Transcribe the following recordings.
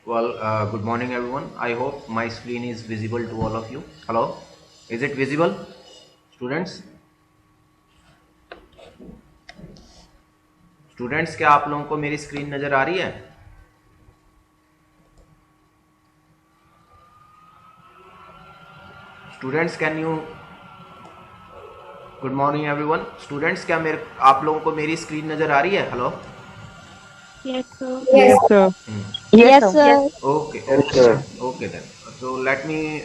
Well, good morning everyone. I hope my screen is visible to all of you. Hello? Is it visible? Students? Students, क्या आप लोगों को मेरी screen नजर आ रही है? Students, can you? Good morning everyone. Students, क्या आप लोगों को मेरी स्क्रीन नजर आ रही है? Hello? Yes, sir. Yes, sir. Yes, sir. Okay, Yes, okay, sir. okay then. So let me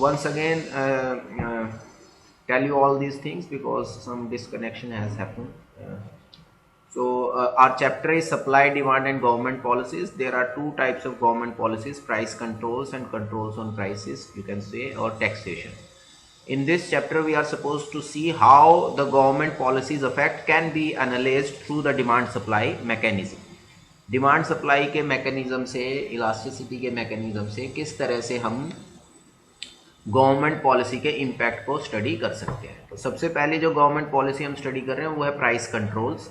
once again tell you all these things because some disconnection has happened. Our chapter is supply, demand and government policies. There are two types of government policies: price controls and controls on prices, you can say, or taxation. In this chapter, we are supposed to see how the government policies effect can be analyzed through the demand supply mechanism. Demand supply के mechanism से, elasticity के mechanism से किस तरह से हम government policy के impact को स्टडी कर सकते हैं। तो सबसे पहले जो गवर्नमेंट पॉलिसी हम स्टडी कर रहे हैं वो है प्राइस कंट्रोल्स।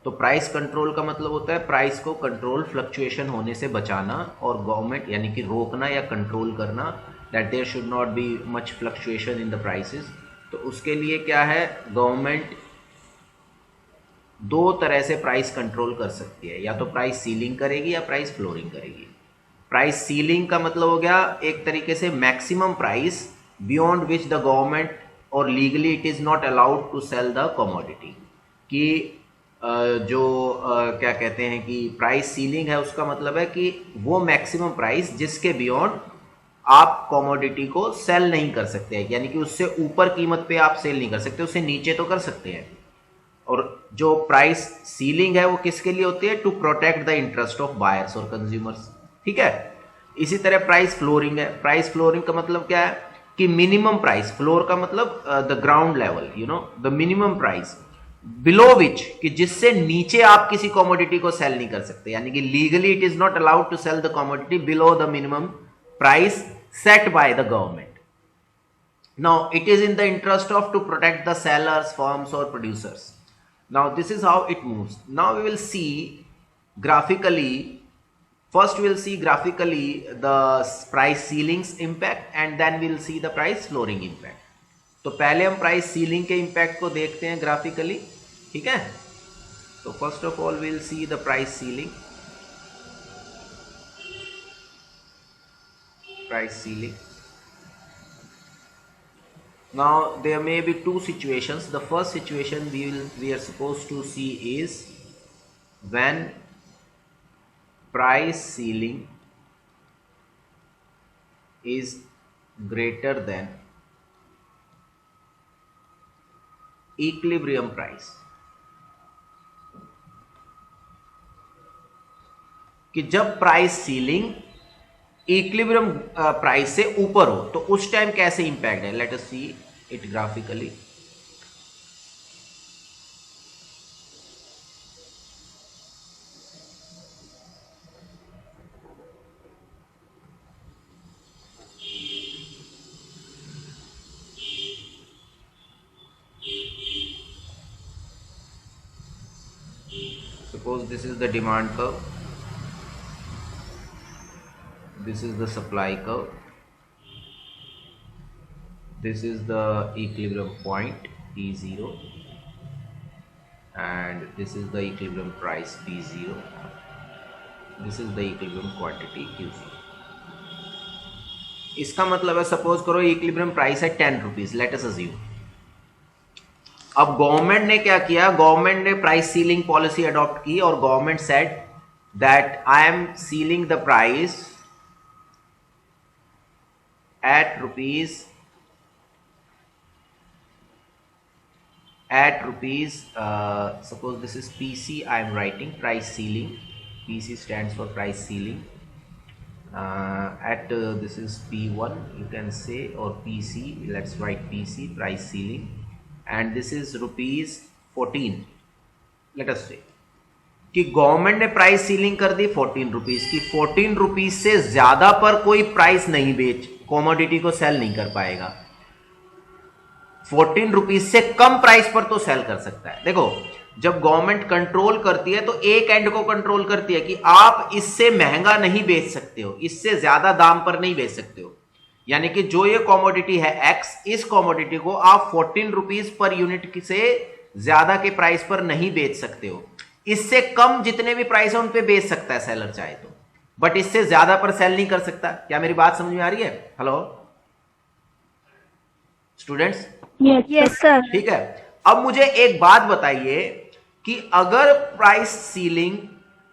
तो प्राइस कंट्रोल का मतलब होता है प्राइस को कंट्रोल, फ्लक्चुएशन होने से बचाना, और गवर्नमेंट यानी कि रोकना या कंट्रोल करना, that there should not be much fluctuation in the prices. तो उसके लिए क्या है, गवर्नमेंट दो तरह से प्राइस कंट्रोल कर सकती है, या तो प्राइस सीलिंग करेगी या प्राइस फ्लोरिंग करेगी। प्राइस सीलिंग का मतलब हो गया एक तरीके से maximum price beyond which the government और legally it is not allowed to sell the commodity. कि क्या कहते हैं कि प्राइस सीलिंग है, उसका मतलब है कि वो मैक्सिमम प्राइस जिसके बियॉन्ड आप कमोडिटी को सेल नहीं कर सकते, यानी कि उससे ऊपर कीमत पे आप सेल नहीं कर सकते, उससे नीचे तो कर सकते हैं। और जो प्राइस सीलिंग है वो किसके लिए होती है, to protect the interest of buyers और कंज्यूमर्स, ठीक है। इसी तरह प्राइस फ्लोरिंग है। प्राइस फ्लोरिंग का मतलब क्या है कि मिनिमम प्राइस, फ्लोर का मतलब the ground level, the minimum price below which, कि जिससे नीचे आप किसी कमोडिटी को सेल नहीं कर सकते, यानी कि legally it is not allowed to sell the commodity below the minimum price set by the government. Now it is in the interest of to protect the sellers, firms or producers. Now this is how it moves. Now we will see graphically, first we will see graphically the price ceilings impact and then we will see the price flooring impact. तो पहले हम price ceiling के impact को देखते हैं graphically, ठीक है। तो first of all we will see the price ceiling. Price ceiling, now there may be two situations. The first situation we are supposed to see is when price ceiling is greater than equilibrium price, कि जब price ceiling equilibrium price से ऊपर हो तो उस time कैसे impact है। Let us see it graphically. Suppose this is the demand curve, this is the supply curve, this is the equilibrium point P0 and this is the equilibrium price P0, this is the equilibrium quantity Q0। इसका मतलब है suppose करो equilibrium price है 10 rupees, let us assume. अब government ने क्या किया, government ने प्राइस सीलिंग पॉलिसी अडॉप्ट की और government said that I am ceiling the price at rupees suppose this is PC, I am writing price ceiling, PC stands for price ceiling, this is P1 you can say, or PC, let's write PC price ceiling, and this is rupees 14, let us say कि government ने price ceiling कर दी 14 rupees की। 14 rupees से ज्यादा पर कोई price नहीं बेच, कॉमोडिटी को सेल नहीं कर पाएगा। 14 रुपीज से कम प्राइस पर तो सेल कर सकता है। देखो जब गवर्नमेंट कंट्रोल करती है तो एक एंड को कंट्रोल करती है कि आप इससे महंगा नहीं बेच सकते हो, इससे ज्यादा दाम पर नहीं बेच सकते हो। यानी कि जो ये कॉमोडिटी है एक्स, इस कॉमोडिटी को आप 14 रुपीज पर यूनिट से ज्यादा के प्राइस पर नहीं बेच सकते हो। इससे कम जितने भी प्राइस है उन पे बेच सकता है सेलर चाहे तो, बट इससे ज्यादा पर सेल नहीं कर सकता। क्या मेरी बात समझ में आ रही है? Hello students, Yes, sir. ठीक है। अब मुझे एक बात बताइए कि अगर प्राइस सीलिंग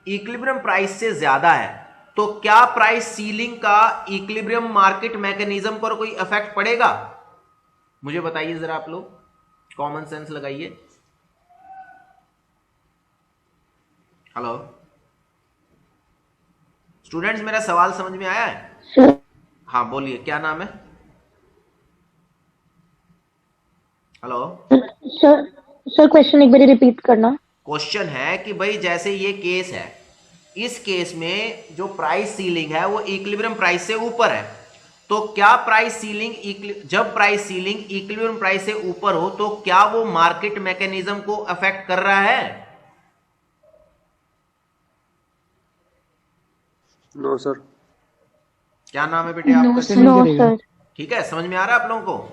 इक्विलिब्रियम प्राइस से ज्यादा है तो क्या प्राइस सीलिंग का इक्विलिब्रियम मार्केट मैकेनिज्म पर कोई इफेक्ट पड़ेगा? मुझे बताइए जरा, आप लोग कॉमन सेंस लगाइए। हेलो स्टूडेंट्स, मेरा सवाल समझ में आया है? Sir. हाँ बोलिए, क्या नाम है? हेलो, सर क्वेश्चन एक बार रिपीट करना। क्वेश्चन है कि भाई जैसे ये केस है, इस केस में जो प्राइस सीलिंग है वो इक्विलिब्रियम प्राइस से ऊपर है, तो क्या प्राइस सीलिंग, जब प्राइस सीलिंग इक्विलिब्रियम प्राइस से ऊपर हो तो क्या वो मार्केट मैकेनिज्म को अफेक्ट कर रहा है? No sir. क्या नाम है बेटे आपका? No sir. ठीक है, समझ में आ रहा है आप लोगों को?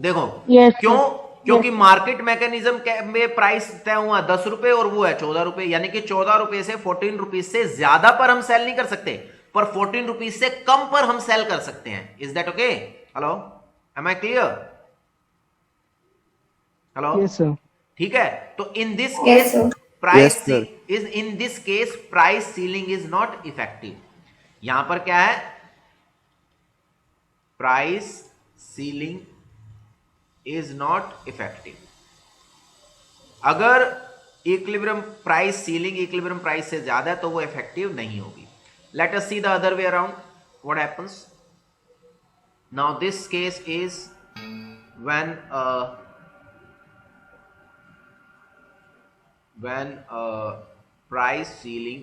देखो Yes, क्यों? sir. क्योंकि मार्केट मैकेनिज्म में प्राइस तय हुआ 10 रुपए और वो है 14 रुपए, यानी कि 14 रुपए से 14 रुपीज से ज्यादा पर हम सेल नहीं कर सकते, पर 14 रुपीज से कम पर हम सेल कर सकते हैं। Is that okay? Hello, am I clear? Hello, yes sir. ठीक है। तो in this Yes, case sir. Price Yes, sir. Is in this case price ceiling is not effective. यहां पर क्या है? Price ceiling is not effective. अगर equilibrium price ceiling equilibrium price से ज्यादा है तो वो इफेक्टिव नहीं होगी। Let us see the other way around, what happens now. This case is when price ceiling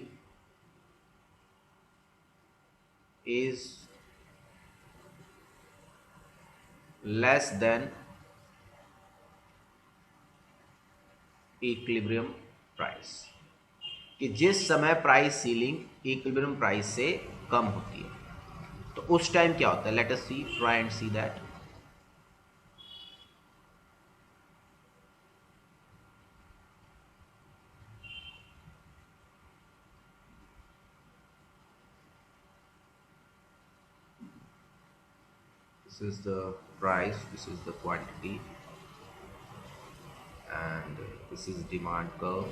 is less than equilibrium price, कि जिस समय प्राइस सीलिंग इक्विलिब्रियम प्राइस से कम होती है तो उस टाइम क्या होता है? Let us see, try and see that. This is the price, this is the quantity, and this is demand curve.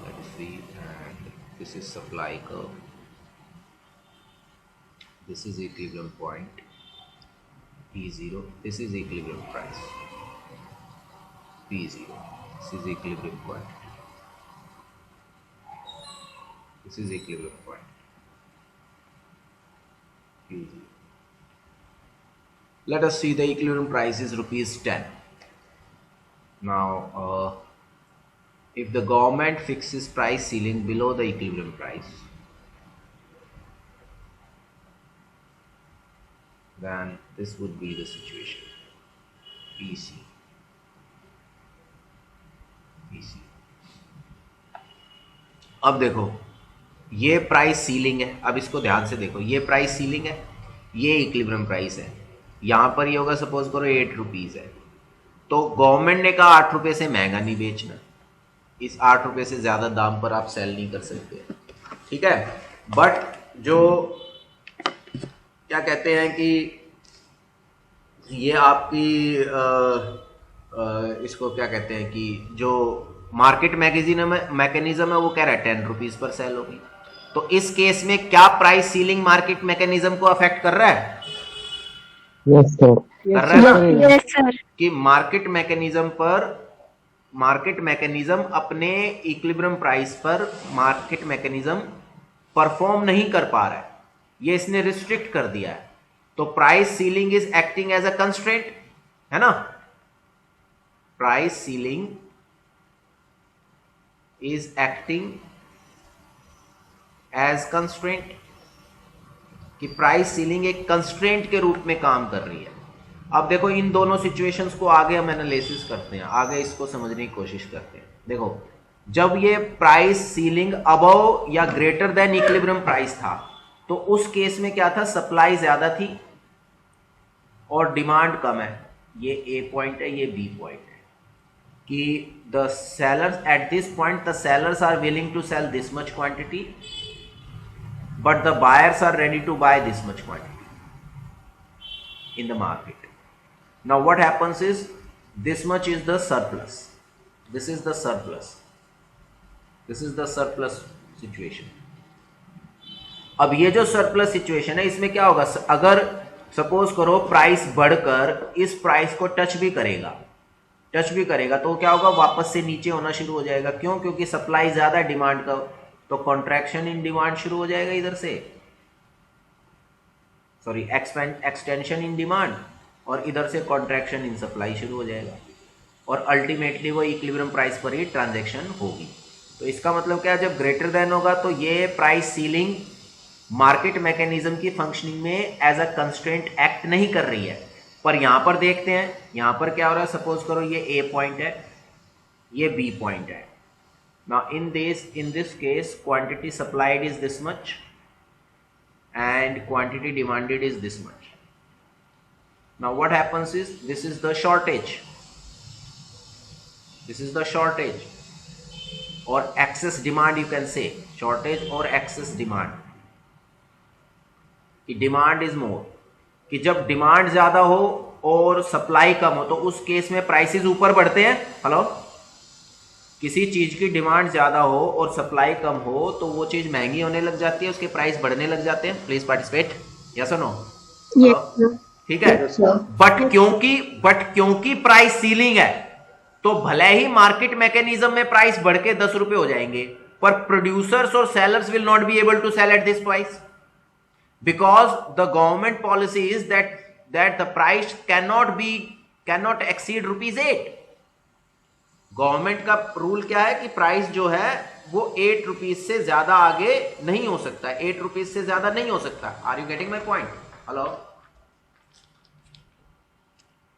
Let us see, and this is supply curve. This is equilibrium point P0. This is equilibrium price P0. This is equilibrium point. This is equilibrium point P0. Let us see the equilibrium price is rupees 10. Now, if the government fixes price ceiling below the equilibrium price, then this would be the situation. PC. अब देखो, ये price ceiling है। अब इसको ध्यान से देखो, ये प्राइस सीलिंग है, ये इक्विलिब्रियम प्राइस है। यहां पर ये होगा, सपोज करो 8 रुपीज है, तो गवर्नमेंट ने कहा 8 रुपए से महंगा नहीं बेचना, इस 8 रुपए से ज्यादा दाम पर आप सेल नहीं कर सकते, ठीक है। बट जो क्या कहते हैं कि ये आपकी इसको क्या कहते हैं कि जो मार्केट मैकेनिज्म है वो कह रहा है 10 रुपीज पर सेल होगी, तो इस केस में क्या प्राइस सीलिंग मार्केट मैकेनिज्म को अफेक्ट कर रहा है? Yes sir. कर रहा है ना? Yes, sir. कि मार्केट मैकेनिज्म अपने इक्विलिब्रियम प्राइस पर मार्केट मैकेनिज्म परफॉर्म नहीं कर पा रहा है, ये इसने रिस्ट्रिक्ट कर दिया है, तो price ceiling is acting as a constraint, है ना। Price ceiling is acting as constraint, कि प्राइस सीलिंग एक कंस्ट्रेंट के रूप में काम कर रही है। अब देखो इन दोनों सिचुएशंस को आगे हम एनालिसिस करते हैं, आगे इसको समझने की कोशिश करते हैं। देखो जब ये प्राइस सीलिंग अबव या ग्रेटर देन इक्विलिब्रियम प्राइस था तो उस केस में क्या था, सप्लाई ज्यादा थी और डिमांड कम है। ये ए पॉइंट है, ये बी पॉइंट है कि the sellers at this point the sellers are willing to sell this much quantity but the buyers are ready to buy this much quantity in the market. Now what happens is this much is the surplus. This is the surplus. This is the surplus situation. अब ये जो surplus situation है इसमें क्या होगा, अगर suppose करो price बढ़कर इस प्राइस को टच भी करेगा तो क्या होगा, वापस से नीचे होना शुरू हो जाएगा। क्यों? क्योंकि सप्लाई ज्यादा है डिमांड का, तो कॉन्ट्रैक्शन इन डिमांड शुरू हो जाएगा इधर से, सॉरी एक्सटेंशन इन डिमांड, और इधर से कॉन्ट्रैक्शन इन सप्लाई शुरू हो जाएगा और अल्टीमेटली वो इक्विलिब्रियम प्राइस पर ही ट्रांजैक्शन होगी। तो इसका मतलब क्या है, जब ग्रेटर देन होगा तो ये प्राइस सीलिंग मार्केट मैकेनिज्म की फंक्शनिंग में एज अ कंस्ट्रेंट एक्ट नहीं कर रही है। पर यहां पर देखते हैं, यहां पर क्या हो रहा है, सपोज करो ये ए पॉइंट है, ये बी पॉइंट है। Now in this case quantity supplied is this much and quantity demanded is this much. Now what happens is this is the shortage, or excess demand, you can say shortage or excess demand, कि demand is more, कि जब demand ज्यादा हो और supply कम हो तो उस case में प्राइसेस ऊपर बढ़ते हैं। हेलो, किसी चीज की डिमांड ज्यादा हो और सप्लाई कम हो तो वो चीज महंगी होने लग जाती है, उसके प्राइस बढ़ने लग जाते हैं। Please participate, yes or no? ठीक है। बट क्योंकि प्राइस सीलिंग है तो भले ही मार्केट मैकेनिज्म में प्राइस बढ़ के 10 रुपए हो जाएंगे, पर प्रोड्यूसर्स और sellers will not be able to sell at this price because the government policy is that the price cannot exceed ₹8। Government का रूल क्या है कि प्राइस जो है वो 8 रुपीज से ज्यादा आगे नहीं हो सकता, 8 रुपीज से ज्यादा नहीं हो सकता। Are you getting my point? Hello,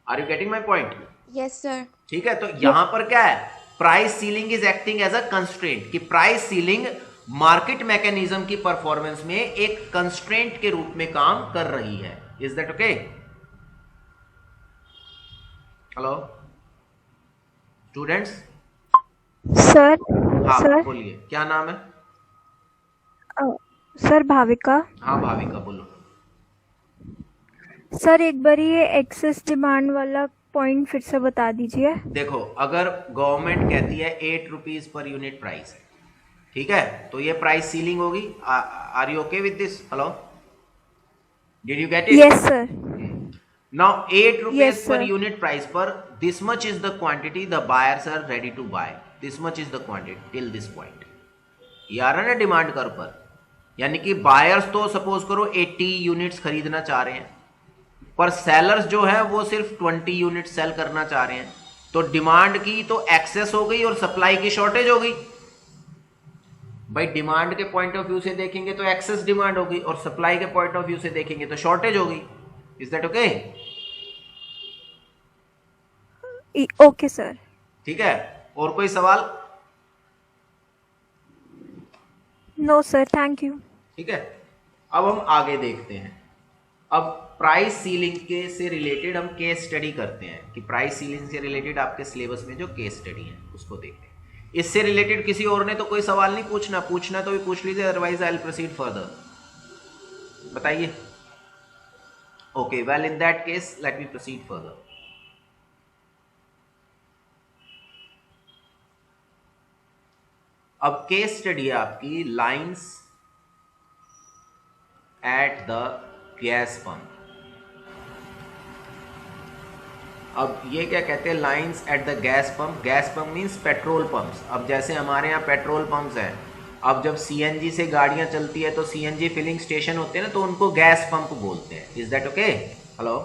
are you getting my point? Yes sir. ठीक है, तो यहां पर क्या है, price ceiling is acting as a constraint, कि प्राइस सीलिंग मार्केट मैकेनिज्म की परफॉर्मेंस में एक कंस्ट्रेंट के रूप में काम कर रही है। Is that okay? Hello students? Sir हाँ सर बोलिए, क्या नाम है? सर भाविका। हाँ भाविका बोलो। सर एक बार ये एक्सेस डिमांड वाला पॉइंट फिर से बता दीजिए। देखो अगर गवर्नमेंट कहती है 8 रुपीज पर यूनिट प्राइस है, ठीक है, तो ये प्राइस सीलिंग होगी। Are you okay with this? Hello, did you get it? Yes sir. Now 8 rupees Yes, per sir. unit price per this much is the quantity the buyers are ready to buy. This much is the quantity till this point. ये आ रहा है ना demand curve पर, यानी कि buyers तो suppose करो 80 units खरीदना चाह रहे हैं, पर सेलर्स जो है वो सिर्फ 20 यूनिट सेल करना चाह रहे हैं। तो डिमांड की तो एक्सेस हो गई और सप्लाई की शॉर्टेज हो गई। भाई डिमांड के पॉइंट ऑफ व्यू से देखेंगे तो एक्सेस डिमांड होगी और सप्लाई के पॉइंट ऑफ व्यू से देखेंगे तो शॉर्टेज होगी। Is that okay? Okay sir. ठीक है, और कोई सवाल? No sir, thank you. ठीक है, अब हम आगे देखते हैं। अब प्राइस सीलिंग के से रिलेटेड हम केस स्टडी करते हैं, कि प्राइस सीलिंग से रिलेटेड आपके सिलेबस में जो केस स्टडी है उसको देखते हैं। इससे रिलेटेड किसी और ने तो कोई सवाल नहीं पूछना तो भी पूछ लीजिए, otherwise I will proceed further. बताइए। Okay, well in that case let me proceed further. अब केस स्टडी है आपकी lines at the gas pump. अब ये क्या कहते हैं, lines at the gas pump. Gas pump means petrol pumps. अब जैसे हमारे यहाँ पेट्रोल पंप्स हैं, अब जब सीएनजी से गाड़ियां चलती है तो सीएनजी फिलिंग स्टेशन होते हैं ना, तो उनको गैस पंप बोलते हैं। Is that okay? Hello,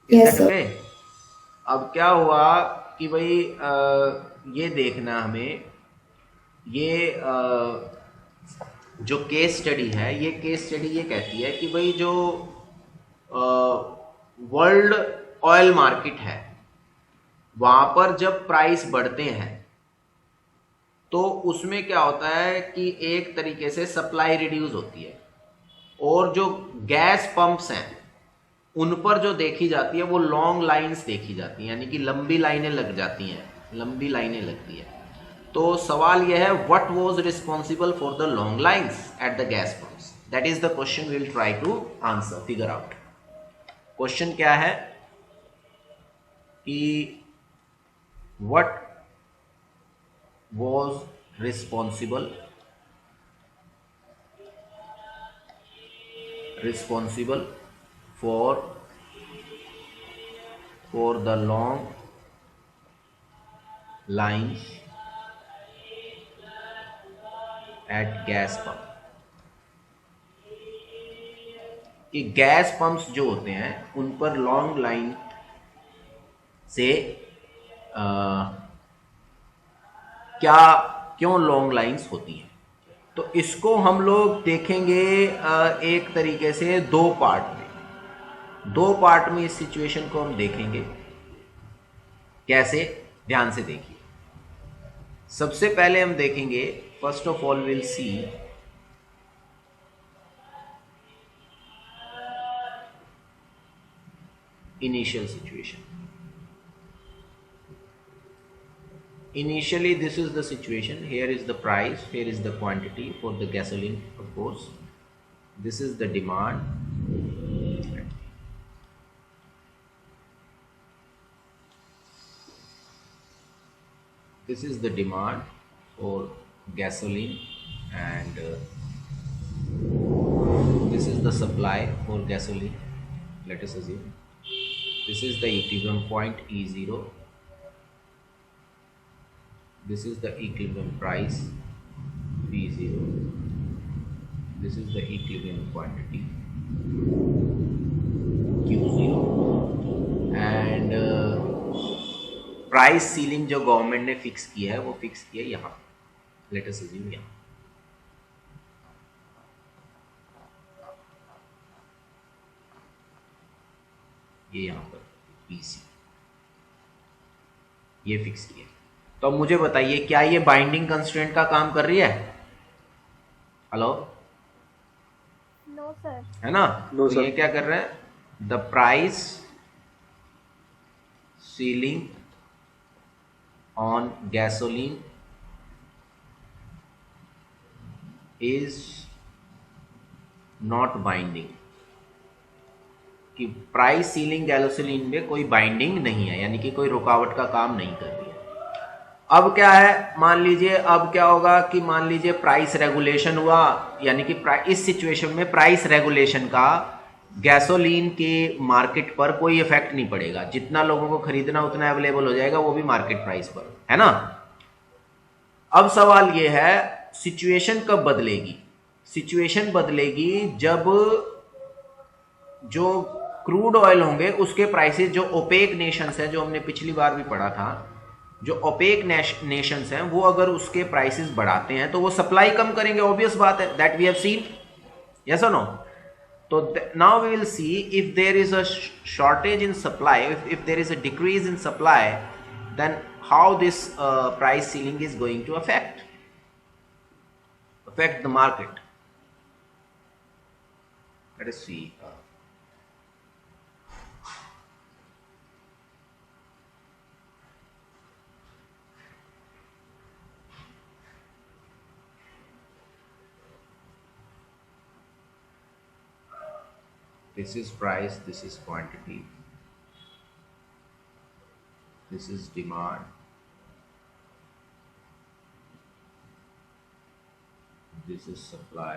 yes sir. Okay. अब क्या हुआ कि भाई ये देखना हमें, ये जो केस स्टडी है, ये केस स्टडी ये कहती है कि भाई जो वर्ल्ड ऑयल मार्केट है वहां पर जब प्राइस बढ़ते हैं तो उसमें क्या होता है कि एक तरीके से सप्लाई रिड्यूस होती है, और जो गैस पंप्स हैं उन पर जो देखी जाती है वो लॉन्ग लाइंस देखी जाती हैं, यानी कि लंबी लाइनें लग जाती हैं, लंबी लाइनें लगती है। तो सवाल यह है, what was responsible for the long lines at the gas pumps? That is the question we will try to answer, figure out. Question क्या है कि what was responsible for the long lines at gas pump? कि gas pumps जो होते हैं उन पर long line से क्यों लॉन्ग लाइंस होती हैं? तो इसको हम लोग देखेंगे एक तरीके से दो पार्ट में इस सिचुएशन को हम देखेंगे। कैसे? ध्यान से देखिए। सबसे पहले हम देखेंगे, first of all will see initial situation. Initially this is the situation, here is the price, here is the quantity for the gasoline, of course, this is the demand, this is the demand for gasoline, and this is the supply for gasoline. Let us assume this is the equilibrium point E0, this is the equilibrium price P0, this is the equilibrium quantity Q0, and price ceiling जो government ने fix की है वो fix की है यहाँ, let us assume यहाँ, ये यहाँ पर PC ये फिक्स किया। तो मुझे बताइए, क्या ये बाइंडिंग कंस्ट्रेंट का काम कर रही है? हेलो? No sir. है ना? No, तो sir. ये क्या कर रहे हैं? The price ceiling on gasoline is not binding, कि प्राइस सीलिंग गैसोलीन में कोई बाइंडिंग नहीं है, यानी कि कोई रुकावट का काम नहीं कर रही है। अब क्या है, मान लीजिए अब क्या होगा कि मान लीजिए प्राइस रेगुलेशन हुआ, यानी कि इस सिचुएशन में प्राइस रेगुलेशन का गैसोलीन के मार्केट पर कोई इफेक्ट नहीं पड़ेगा, जितना लोगों को खरीदना उतना अवेलेबल हो जाएगा, वो भी मार्केट प्राइस पर, है ना? अब सवाल ये है, सिचुएशन कब बदलेगी? सिचुएशन बदलेगी जब जो क्रूड ऑयल होंगे उसके प्राइसेस, जो ओपेक नेशंस हैं, जो हमने पिछली बार भी पढ़ा था, जो ओपेक नेशंस हैं वो अगर उसके प्राइसेस बढ़ाते हैं तो वो सप्लाई कम करेंगे, ऑब्वियस बात है, that we have seen, yes or no? तो now we will see if there is a shortage in supply, if there is a decrease in supply, then how this price ceiling is going to affect the market. Let us see. This is price, this is quantity, this is demand, this is supply,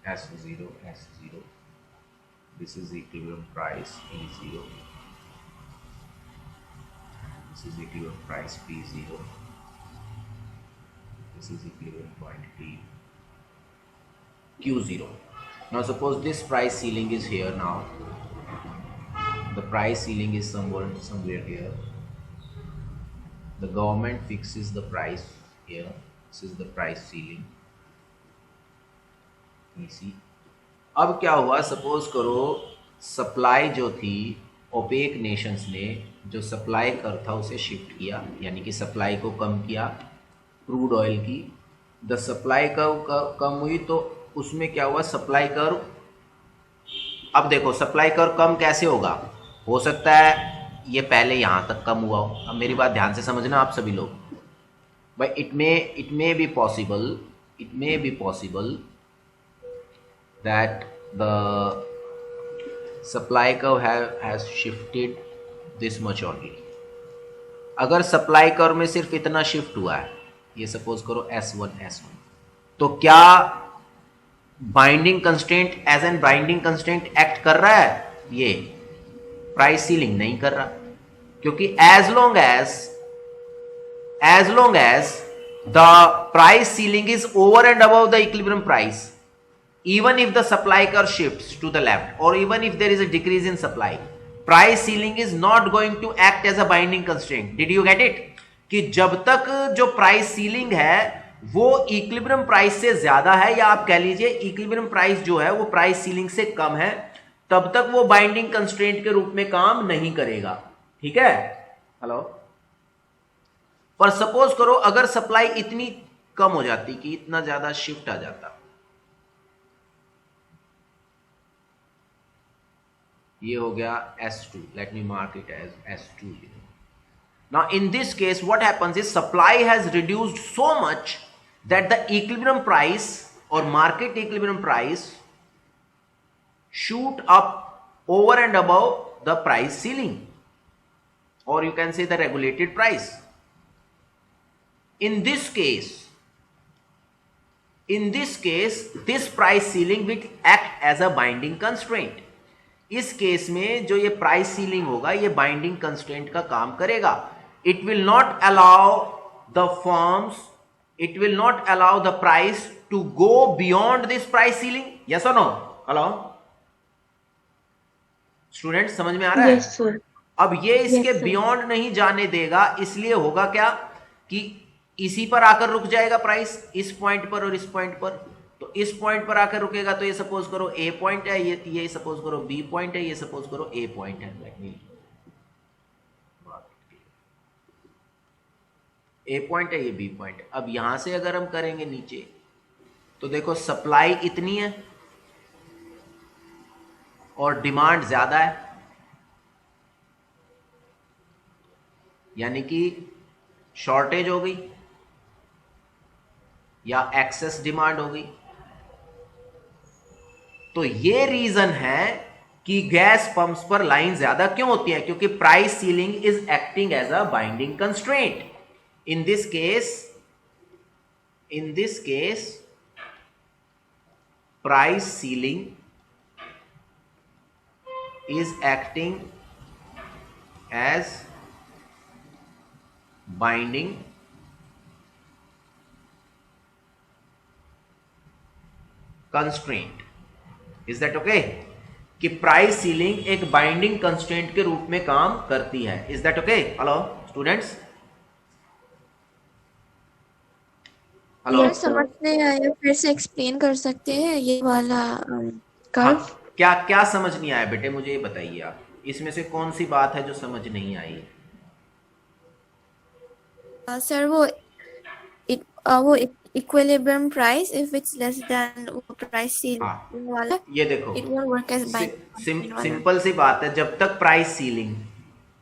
S0, S0, this is equilibrium price E0, this is equilibrium price P0, this is equilibrium quantity Q0. Now suppose this price ceiling is here now, the price ceiling is somewhere here, the government fixes the price here this is the price ceiling इसी। अब क्या हुआ, suppose करो supply जो थी OPEC Nations ने जो supply कर था उसे शिफ्ट किया, यानी कि सप्लाई को कम किया क्रूड ऑयल की। द सप्लाई कर्व कम हुई तो उसमें क्या हुआ, सप्लाई कर्व, अब देखो सप्लाई कर्व कम कैसे होगा, हो सकता है ये पहले यहाँ तक कम हुआ हो। अब मेरी बात ध्यान से समझना आप सभी लोग भाई, it may be possible that the supply curve has shifted this much only। अगर सप्लाई कर्व में सिर्फ इतना शिफ्ट हुआ है, ये सपोज करो S1, तो क्या binding constraint as an binding constraint act कर रहा है? ये प्राइस सीलिंग नहीं कर रहा, क्योंकि as long as the price ceiling is over and above the equilibrium price, even if the supply curve shifts to the left or even if there is a decrease in supply, price ceiling is not going to act as a binding constraint। did you get it? कि जब तक जो price ceiling है वो equilibrium price से ज्यादा है, या आप कह लीजिए इक्विलिब्रियम प्राइस जो है वो प्राइस सीलिंग से कम है, तब तक वो बाइंडिंग कंस्ट्रेंट के रूप में काम नहीं करेगा। ठीक है, हेलो। पर सपोज करो अगर सप्लाई इतनी कम हो जाती कि इतना ज्यादा शिफ्ट आ जाता, ये हो गया S2, let me mark it as S2 here। Now in this case what happens is supply has reduced so much that the equilibrium price or market equilibrium price shoot up over and above the price ceiling, or you can say the regulated price। In this case this price ceiling will act as a binding constraint। इस case में जो ये price ceiling होगा ये binding constraint का काम करेगा। It will not allow the price to go beyond this price ceiling. Yes or no? Hello student, समझ में आ रहा है? Yes, sir. अब ये इसके Yes, sir. बियॉन्ड नहीं जाने देगा, इसलिए होगा क्या कि इसी पर आकर रुक जाएगा प्राइस, इस पॉइंट पर और इस पॉइंट पर। तो इस पॉइंट पर आकर रुकेगा तो ये सपोज करो ए पॉइंट है, ये सपोज करो बी पॉइंट है, ये सपोज करो ए पॉइंट है। ए पॉइंट है, ये बी पॉइंट है। अब यहां से अगर हम करेंगे नीचे तो देखो सप्लाई इतनी है और डिमांड ज्यादा है, यानी कि शॉर्टेज हो गई या एक्सेस डिमांड हो गई। तो ये रीजन है कि गैस पंप्स पर लाइन ज्यादा क्यों होती है, क्योंकि price ceiling is acting as a binding constraint. In this case price ceiling is acting as binding constraint। Is that okay? कि प्राइस सीलिंग एक बाइंडिंग कंस्ट्रेंट के रूप में काम करती है। Is that okay? Hello students, hello. समझ नहीं आया, फिर से एक्सप्लेन कर सकते हैं ये वाला कर्व? हाँ, क्या क्या समझ नहीं आया बेटे, मुझे ये बताइए आप, इसमें से कौन सी बात है जो समझ नहीं आई? सर वो equilibrium price if it's less than price ceiling वाला, ये देखो it won't work as binding. Simple सी बात है, जब तक प्राइस सीलिंग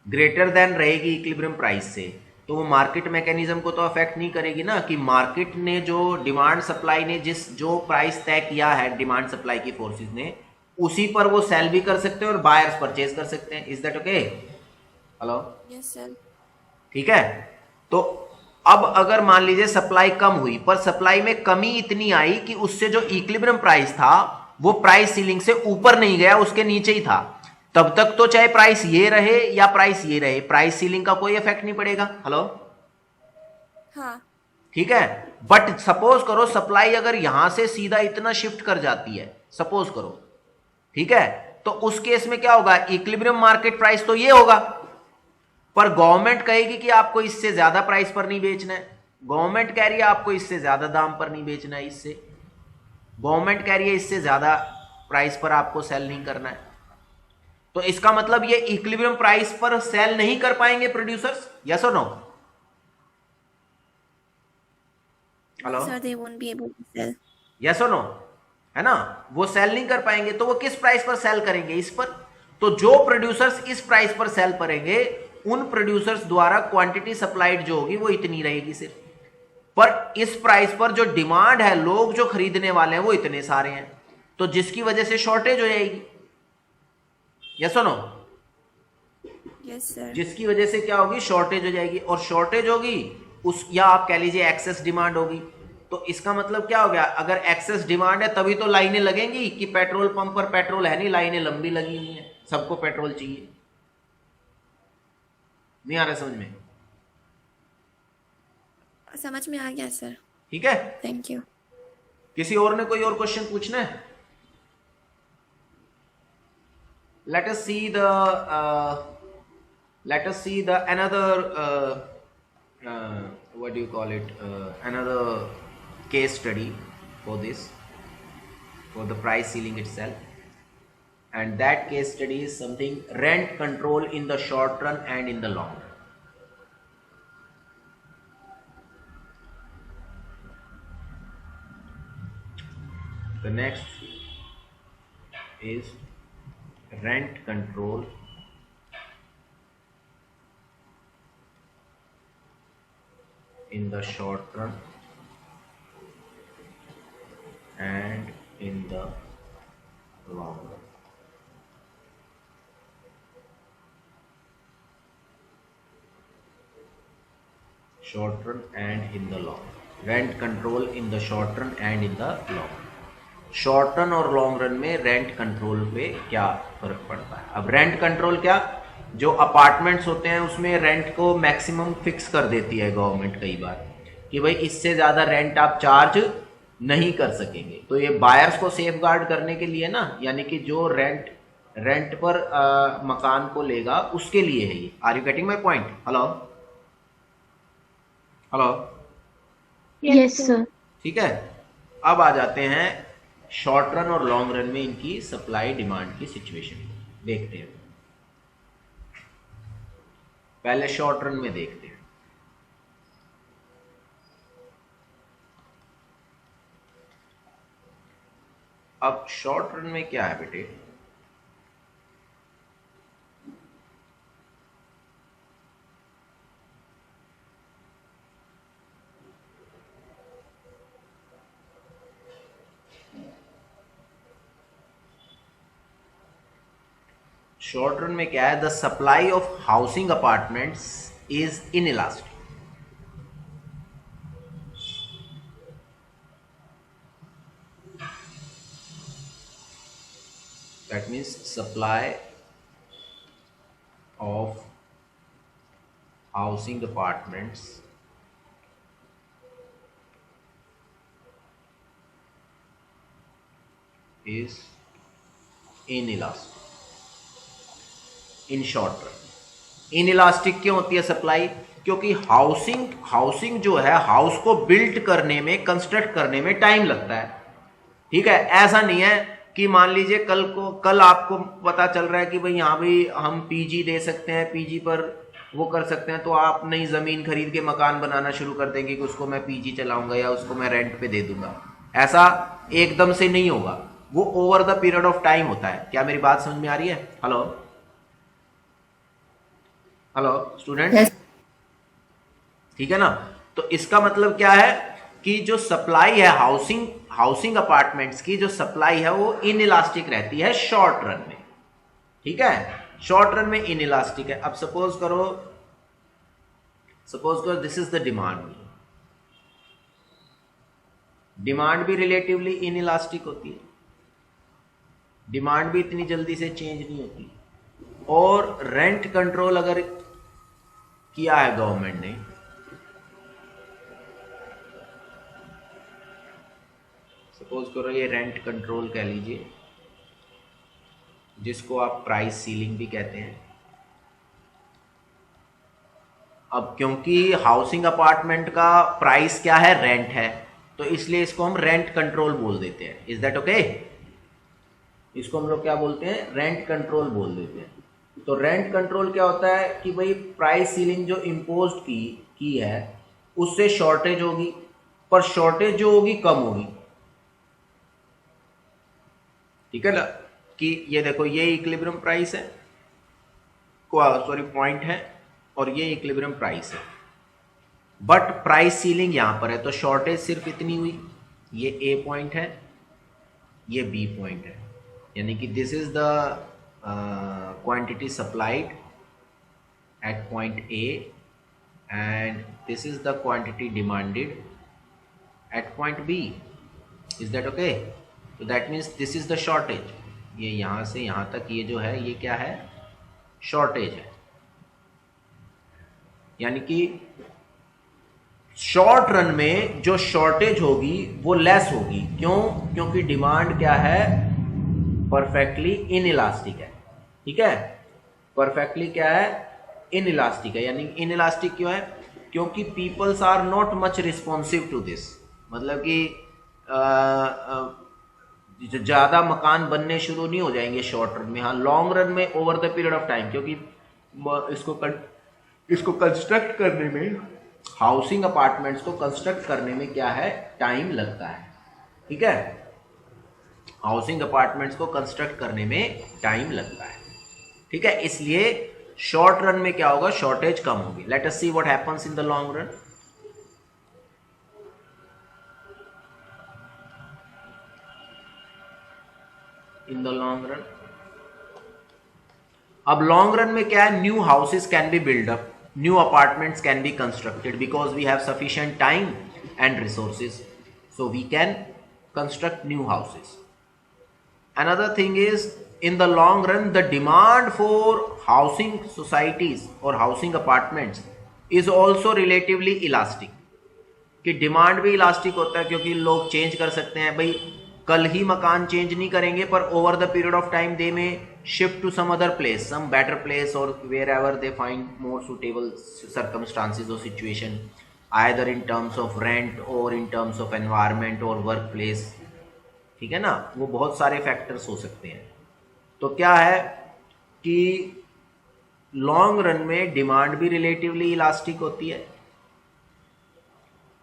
ग्रेटर देन रहेगी इक्विलिब्रियम प्राइस से तो वो मार्केट मैकेनिज्म को तो अफेक्ट नहीं करेगी ना, कि मार्केट ने जो डिमांड सप्लाई ने जो प्राइस तय किया है डिमांड सप्लाई की फोर्सेस ने, उसी पर वो सेल भी कर सकते हैं और बायर्स परचेज कर सकते हैं। Is that okay? Hello, yes sir. ठीक है। तो अब अगर मान लीजिए सप्लाई कम हुई पर सप्लाई में कमी इतनी आई कि उससे जो इक्विलिब्रियम प्राइस था वो प्राइस सीलिंग से ऊपर नहीं गया, उसके नीचे ही था, तब तक तो चाहे प्राइस ये रहे या प्राइस ये रहे, प्राइस सीलिंग का कोई इफेक्ट नहीं पड़ेगा। हेलो, हाँ ठीक है। बट सपोज करो सप्लाई अगर यहां से सीधा इतना शिफ्ट कर जाती है, सपोज करो, ठीक है, तो उस केस में क्या होगा, इक्विलिब्रियम मार्केट प्राइस तो ये होगा, पर गवर्नमेंट कहेगी कि आपको इससे ज्यादा प्राइस पर नहीं बेचना है, गवर्नमेंट कह रही है आपको इससे ज्यादा दाम पर नहीं बेचना है, इससे गवर्नमेंट कह रही है इससे ज्यादा प्राइस पर आपको सेल नहीं करना है, तो इसका मतलब ये इक्विलिब्रियम प्राइस पर सेल नहीं कर पाएंगे producers, yes or no? Hello, Sir, they won't be able to sell. Yes or no, है ना? वो सेल नहीं कर पाएंगे, तो वो किस प्राइस पर सेल करेंगे? इस पर। तो जो प्रोड्यूसर्स इस प्राइस पर सेल करेंगे उन प्रोड्यूसर्स द्वारा क्वांटिटी सप्लाइड जो होगी वो इतनी रहेगी सिर्फ, पर इस प्राइस पर जो डिमांड है, लोग जो खरीदने वाले हैं वो इतने सारे हैं, तो जिसकी वजह से शॉर्टेज हो जाएगी, yes or no? Yes, sir. जिसकी वजह से क्या होगी? शॉर्टेज हो जाएगी, और शॉर्टेज होगी उस, या आप कह लीजिए एक्सेस डिमांड होगी। तो इसका मतलब क्या हो गया? अगर एक्सेस डिमांड है तभी तो लाइनें लगेंगी कि पेट्रोल पंप पर पेट्रोल है नहीं, लाइनें लंबी लगी हुई हैं, सबको पेट्रोल चाहिए। नहीं आ रहा समझ में? समझ में आ गया सर, ठीक है, थैंक यू। किसी और ने कोई और क्वेश्चन पूछना है? let us see the another what do you call it, another case study for this, for the price ceiling itself, and that case study is something rent control in the short run and in the long run. The next is rent control in the short run and in the long run. Short run and in the long run. Rent control in the short run and in the long run. Short run और long run में rent control पे क्या फर्क पड़ता है? अब rent control क्या, जो अपार्टमेंट्स होते हैं उसमें रेंट को मैक्सिमम फिक्स कर देती है गवर्नमेंट कई बार कि भाई इससे ज़्यादा रेंट आप चार्ज नहीं कर सकेंगे, तो ये बायर्स को सेफ गार्ड करने के लिए ना, यानी कि जो रेंट पर मकान को लेगा उसके लिए है ये। Are you getting my point? Hello hello, yes sir. ठीक है, अब आ जाते हैं शॉर्ट रन और लॉन्ग रन में इनकी सप्लाई डिमांड की सिचुएशन देखते हैं। पहले शॉर्ट रन में देखते हैं। अब शॉर्ट रन में क्या है बेटे? शॉर्ट रन में क्या है? The supply of housing apartments is inelastic. That means supply of housing apartments is inelastic in short run. Inelastic क्यों होती है सप्लाई? क्योंकि हाउसिंग जो है, हाउस को बिल्ड करने में, कंस्ट्रक्ट करने में टाइम लगता है, ठीक है? ऐसा नहीं है कि मान लीजिए कल आपको पता चल रहा है कि भाई यहाँ भी हम पीजी दे सकते हैं, पीजी पर वो कर सकते हैं, तो आप नई जमीन खरीद के मकान बनाना शुरू कर देंगे कि उसको मैं पीजी चलाऊंगा या उसको मैं रेंट पे दे दूंगा। ऐसा एकदम से नहीं होगा, वो over the period of time होता है। क्या मेरी बात समझ में आ रही है? Hello hello student, Yes. ठीक है ना? तो इसका मतलब क्या है कि जो सप्लाई है हाउसिंग अपार्टमेंट्स की, जो सप्लाई है वो इनइलास्टिक रहती है शॉर्ट रन में, ठीक है? शॉर्ट रन में इनइलास्टिक है। अब सपोज करो दिस इज द डिमांड भी रिलेटिवली इनइलास्टिक होती है, डिमांड भी इतनी जल्दी से चेंज नहीं होती, और रेंट कंट्रोल अगर किया है गवर्नमेंट ने, सपोज करो ये रेंट कंट्रोल कह लीजिए, जिसको आप प्राइस सीलिंग भी कहते हैं, अब क्योंकि हाउसिंग अपार्टमेंट का प्राइस क्या है, रेंट है, तो इसलिए इसको हम रेंट कंट्रोल बोल देते हैं। Is that okay? इसको हम लोग क्या बोलते हैं, रेंट कंट्रोल बोल देते हैं। तो रेंट कंट्रोल क्या होता है कि भाई प्राइस सीलिंग जो इम्पोज की है उससे शॉर्टेज होगी, पर शॉर्टेज जो होगी कम होगी। ठीक है ना, कि ये देखो ये इक्विलिब्रियम प्राइस है, सॉरी पॉइंट है, और ये इक्विलिब्रियम प्राइस है, बट प्राइस सीलिंग यहां पर है, तो शॉर्टेज सिर्फ इतनी हुई। ये ए पॉइंट है, ये बी पॉइंट है, यानी कि this is the quantity supplied at point A and this is the quantity demanded at point B. Is that okay? तो that means this is the shortage. ये यहां से यहां तक ये जो है ये क्या है, शॉर्टेज है। यानी कि शॉर्ट रन में जो शॉर्टेज होगी वो लेस होगी। क्यों? क्योंकि डिमांड क्या है, परफेक्टली इनइलास्टिक है। ठीक है, परफेक्टली क्या है, इनइलास्टिक है। यानी इनइलास्टिक क्यों है? क्योंकि peoples are not much responsive to this, मतलब कि ज़्यादा मकान बनने शुरू नहीं हो जाएंगे शॉर्ट रन में। हाँ, लॉन्ग रन में over the period of time, क्योंकि इसको कंस्ट्रक्ट करने में, हाउसिंग अपार्टमेंट्स को कंस्ट्रक्ट करने में क्या है, टाइम लगता है। ठीक है, हाउसिंग अपार्टमेंट्स को कंस्ट्रक्ट करने में टाइम लगता है। ठीक है, इसलिए शॉर्ट रन में क्या होगा, शॉर्टेज कम होगी। Let us see what happens in the long run. In the long run, अब लॉन्ग रन में क्या है, new houses can be build up, new apartments can be constructed because we have sufficient time and resources, so we can construct new houses. Another thing is, in the long run, the demand for housing societies or housing apartments is also relatively elastic. कि demand भी elastic होता है क्योंकि लोग change कर सकते हैं। भाई कल ही मकान चेंज नहीं करेंगे, पर over the period of time they may shift to some other place, some better place, और wherever they find more suitable circumstances और situation, either in terms of rent और इन टर्म्स ऑफ एनवायरमेंट और work place. ठीक है ना, वो बहुत सारे फैक्टर्स हो सकते हैं। तो क्या है कि लॉन्ग रन में डिमांड भी रिलेटिवली इलास्टिक होती है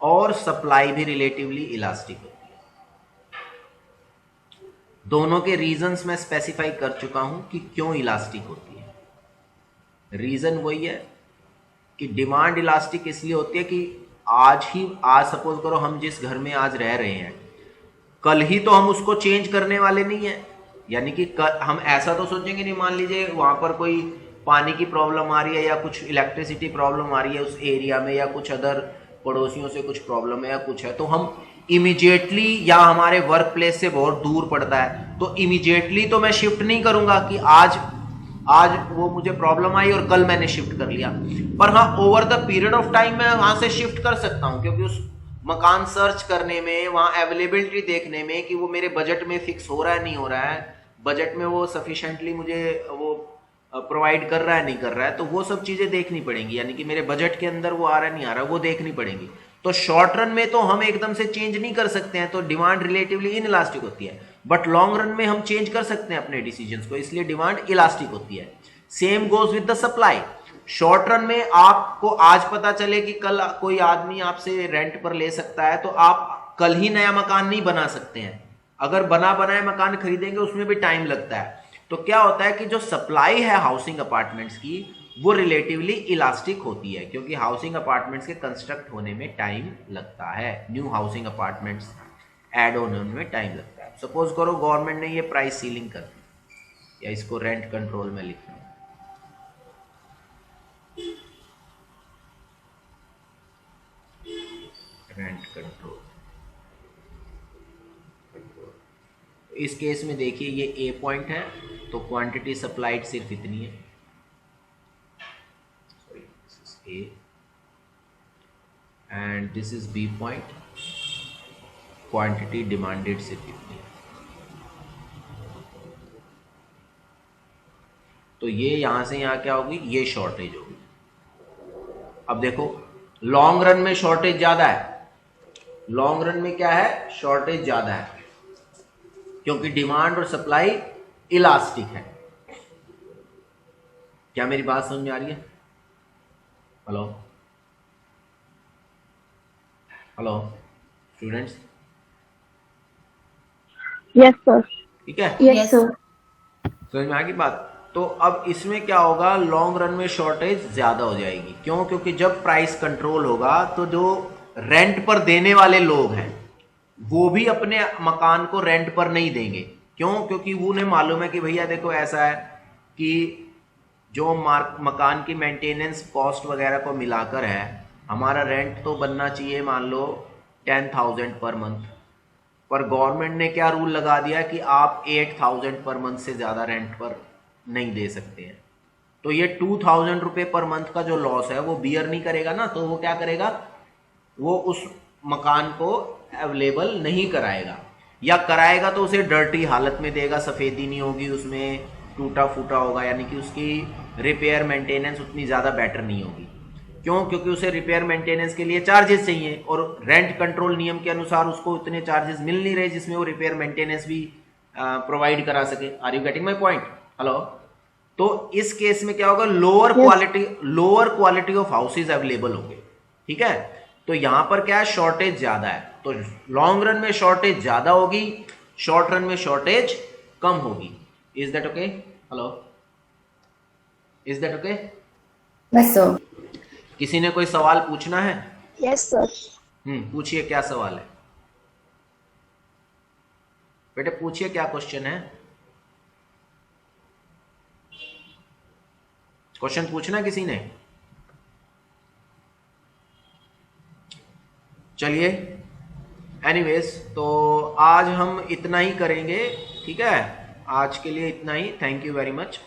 और सप्लाई भी रिलेटिवली इलास्टिक होती है। दोनों के रीजंस मैं स्पेसिफाई कर चुका हूं कि क्यों इलास्टिक होती है। रीजन वही है कि डिमांड इलास्टिक इसलिए होती है कि आज सपोज करो हम जिस घर में आज रह रहे हैं, कल ही तो हम उसको चेंज करने वाले नहीं है। यानी कि हम ऐसा तो सोचेंगे नहीं, मान लीजिए वहां पर कोई पानी की प्रॉब्लम आ रही है या कुछ इलेक्ट्रिसिटी प्रॉब्लम आ रही है उस एरिया में, या कुछ अदर पड़ोसियों से कुछ प्रॉब्लम है या कुछ है, तो हम इमीडिएटली, या हमारे वर्क प्लेस से बहुत दूर पड़ता है तो इमीडिएटली तो मैं शिफ्ट नहीं करूंगा कि आज वो मुझे प्रॉब्लम आई और कल मैंने शिफ्ट कर लिया। पर हाँ, over the period of time मैं वहां से शिफ्ट कर सकता हूं, क्योंकि उस मकान सर्च करने में, वहाँ अवेलेबिलिटी देखने में कि वो मेरे बजट में फिक्स हो रहा है नहीं हो रहा है, बजट में वो सफिशेंटली मुझे वो प्रोवाइड कर रहा है नहीं कर रहा है, तो वो सब चीज़ें देखनी पड़ेंगी। यानी कि मेरे बजट के अंदर वो आ रहा है नहीं आ रहा है, वो देखनी पड़ेंगी। तो शॉर्ट रन में तो हम एकदम से चेंज नहीं कर सकते हैं, तो डिमांड रिलेटिवली इनइलास्टिक होती है। बट लॉन्ग रन में हम चेंज कर सकते हैं अपने डिसीजंस को, इसलिए डिमांड इलास्टिक होती है। Same goes with the supply. Short run में आपको आज पता चले कि कल कोई आदमी आपसे रेंट पर ले सकता है, तो आप कल ही नया मकान नहीं बना सकते हैं। अगर बना बनाए मकान खरीदेंगे उसमें भी टाइम लगता है। तो क्या होता है कि जो सप्लाई है हाउसिंग अपार्टमेंट्स की, वो रिलेटिवली इलास्टिक होती है, क्योंकि हाउसिंग अपार्टमेंट्स के कंस्ट्रक्ट होने में टाइम लगता है, न्यू हाउसिंग अपार्टमेंट्स ऐड होने में टाइम लगता है। सपोज करो गवर्नमेंट ने ये प्राइस सीलिंग कर दी, या इसको रेंट कंट्रोल में लिखना, रेंट कंट्रोल। इस केस में देखिए ये ए पॉइंट है, तो क्वांटिटी सप्लाइड सिर्फ इतनी है, sorry this is A and this is B point, quantity demanded सिर्फ इतनी है। तो ये यहां से यहां क्या होगी, ये शॉर्टेज होगी। अब देखो लॉन्ग रन में शॉर्टेज ज्यादा है, लॉन्ग रन में क्या है, शॉर्टेज ज्यादा है, क्योंकि डिमांड और सप्लाई इलास्टिक है। क्या मेरी बात समझ में आ रही है? Hello hello students, Yes, sir. ठीक है, Yes, sir. समझ में आ गई बात? तो अब इसमें क्या होगा, लॉन्ग रन में शॉर्टेज ज्यादा हो जाएगी। क्यों? क्योंकि जब प्राइस कंट्रोल होगा तो जो रेंट पर देने वाले लोग हैं वो भी अपने मकान को रेंट पर नहीं देंगे। क्यों? क्योंकि उन्हें मालूम है कि भैया देखो ऐसा है कि जो मकान की मेंटेनेंस कॉस्ट वगैरह को मिलाकर है, हमारा रेंट तो बनना चाहिए मान लो 10,000 पर मंथ, पर गवर्नमेंट ने क्या रूल लगा दिया कि आप 8,000 पर मंथ से ज़्यादा रेंट पर नहीं दे सकते हैं। तो ये 2,000 रुपये पर मंथ का जो लॉस है वो बियर नहीं करेगा ना, तो वो क्या करेगा, वो उस मकान को अवेलेबल नहीं कराएगा, या कराएगा तो उसे डर्टी हालत में देगा, सफ़ेदी नहीं होगी उसमें, टूटा फूटा होगा, यानी कि उसकी रिपेयर मेंटेनेंस उतनी ज़्यादा बेटर नहीं होगी। क्यों? क्योंकि उसे रिपेयर मेंटेनेंस के लिए चार्जेस चाहिए और रेंट कंट्रोल नियम के अनुसार उसको इतने चार्जेस मिल नहीं रहे जिसमें वो रिपेयर मेंटेनेंस भी प्रोवाइड करा सके। Are you getting my point? Hello. तो इस केस में क्या होगा, lower quality of houses available होंगे, ठीक है। तो यहां पर क्या है, शॉर्टेज ज्यादा है, तो लॉन्ग रन में शॉर्टेज ज्यादा होगी, शॉर्ट रन में शॉर्टेज कम होगी। Is that okay? Hello, is that okay? बस सो किसी ने कोई सवाल पूछना है? Yes, sir. पूछिए, क्या सवाल है बेटे, पूछिए क्या क्वेश्चन है, क्वेश्चन पूछना है किसी ने? चलिए, एनीवेज तो आज हम इतना ही करेंगे, ठीक है, आज के लिए इतना ही। Thank you very much.